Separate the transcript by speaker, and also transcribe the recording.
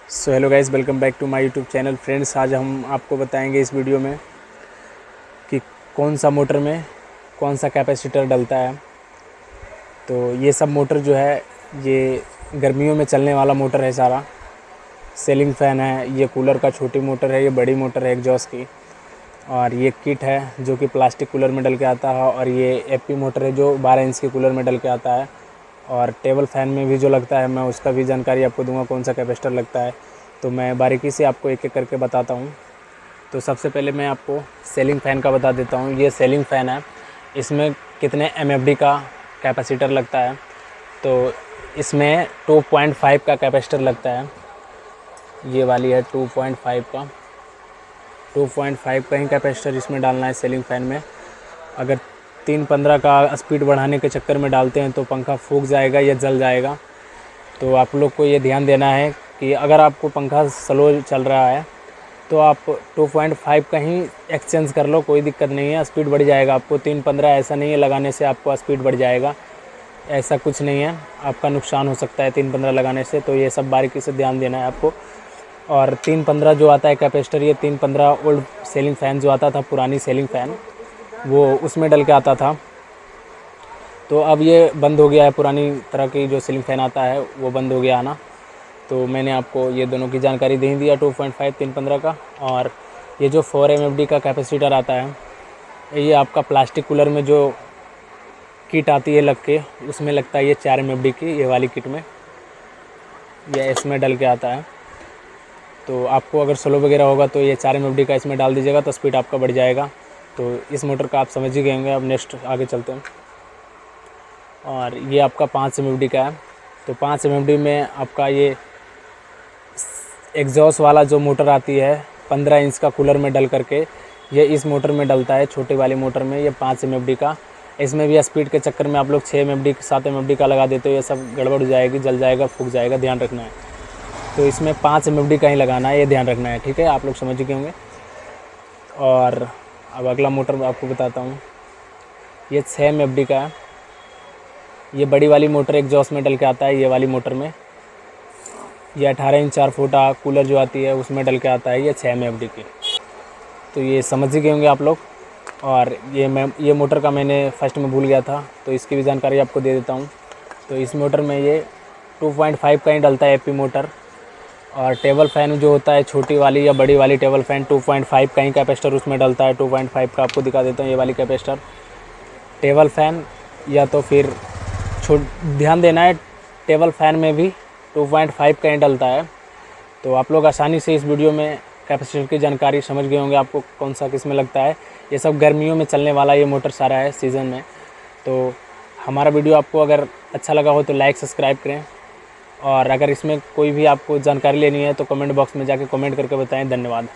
Speaker 1: So hello guys, welcome back to my YouTube channel. Friends, आज हम आपको बताएंगे इस वीडियो में कि कौन सा मोटर में कौन सा कैपेसिटर डलता है। तो ये सब मोटर जो है ये गर्मियों में चलने वाला मोटर है सारा। सीलिंग फ़ैन है, ये कूलर का छोटी मोटर है, ये बड़ी मोटर है एग्जॉस्ट की। और ये किट है जो कि प्लास्टिक कूलर में डल के आता है। और ये एपी मोटर है जो 12 इंच के कूलर में डल के आता है। और टेबल फ़ैन में भी जो लगता है मैं उसका भी जानकारी आपको दूंगा, कौन सा कैपेसिटर लगता है। तो मैं बारीकी से आपको एक एक करके बताता हूँ। तो सबसे पहले मैं आपको सीलिंग फ़ैन का बता देता हूँ। ये सीलिंग फ़ैन है, इसमें कितने एमएफडी का कैपेसिटर लगता है। तो इसमें 2.5 का कैपेसिटर लगता है। ये वाली है 2.5 का। 2.5 का ही कैपेसिटर इसमें डालना है सीलिंग फ़ैन में। अगर 315 का स्पीड बढ़ाने के चक्कर में डालते हैं तो पंखा फूक जाएगा या जल जाएगा। तो आप लोग को ये ध्यान देना है कि अगर आपको पंखा स्लो चल रहा है तो आप 2.5 का ही एक्सचेंज कर लो, कोई दिक्कत नहीं है। स्पीड बढ़ जाएगा आपको। 315 ऐसा नहीं है लगाने से आपको स्पीड बढ़ जाएगा, ऐसा कुछ नहीं है। आपका नुकसान हो सकता है 315 लगाने से, तो ये सब बारीकी से ध्यान देना है आपको। और 315 जो आता है कैपेसिटर, ये 315 ओल्ड सीलिंग फ़ैन जो आता था, पुरानी सीलिंग फ़ैन, वो उसमें डल के आता था। तो अब ये बंद हो गया है, पुरानी तरह की जो सीलिंग फ़ैन आता है वो बंद हो गया आना। तो मैंने आपको ये दोनों की जानकारी दे दिया, 2.5 315 का। और ये जो 4 एमएफडी का कैपेसिटर आता है, ये आपका प्लास्टिक कूलर में जो किट आती है लग के, उसमें लगता है ये 4 एमएफडी की। ये वाली किट में ये इसमें डल के आता है। तो आपको अगर स्लो वगैरह होगा तो ये 4 एमएफडी का इसमें डाल दीजिएगा तो स्पीड आपका बढ़ जाएगा। तो इस मोटर का आप समझ ही गए होंगे। अब नेक्स्ट आगे चलते हैं। और ये आपका 5 एमएफडी का है। तो 5 एमएफडी में आपका ये एग्जॉस्ट वाला जो मोटर आती है 15 इंच का कूलर में डल करके, ये इस मोटर में डलता है, छोटी वाली मोटर में। ये 5 एमएफडी का। इसमें भी स्पीड के चक्कर में आप लोग 6 एमएफडी 7 एमएफडी का लगा देते हो, ये सब गड़बड़ हो जाएगी, जल जाएगा, फूक जाएगा, ध्यान रखना है। तो इसमें 5 एमएफडी का ही लगाना है, ये ध्यान रखना है, ठीक है। आप लोग समझ गए होंगे। और अब अगला मोटर आपको बताता हूँ। ये 6 एमएफडी का है। ये बड़ी वाली मोटर एग्जॉस्ट में डल के आता है, ये वाली मोटर में। ये 18 इंच 4 फुटा कूलर जो आती है उसमें डल के आता है, ये 6 एमएफडी की। तो ये समझ ही गए होंगे आप लोग। और ये मोटर का मैंने फर्स्ट में भूल गया था, तो इसकी भी जानकारी आपको दे देता हूँ। तो इस मोटर में ये 2.5 का ही डलता है एपी मोटर। और टेबल फ़ैन जो होता है, छोटी वाली या बड़ी वाली टेबल फ़ैन, 2.5 का ही कैपेसिटर उसमें डलता है। 2.5 का आपको दिखा देता हूँ, ये वाली कैपेसिटर टेबल फ़ैन। या तो फिर ध्यान देना है, टेबल फ़ैन में भी 2.5 का ही डलता है। तो आप लोग आसानी से इस वीडियो में कैपेसिटर की जानकारी समझ गए होंगे, आपको कौन सा किस में लगता है। ये सब गर्मियों में चलने वाला ये मोटर सारा है सीज़न में। तो हमारा वीडियो आपको अगर अच्छा लगा हो तो लाइक सब्सक्राइब करें। और अगर इसमें कोई भी आपको जानकारी लेनी है तो कमेंट बॉक्स में जाके कमेंट करके बताएं। धन्यवाद।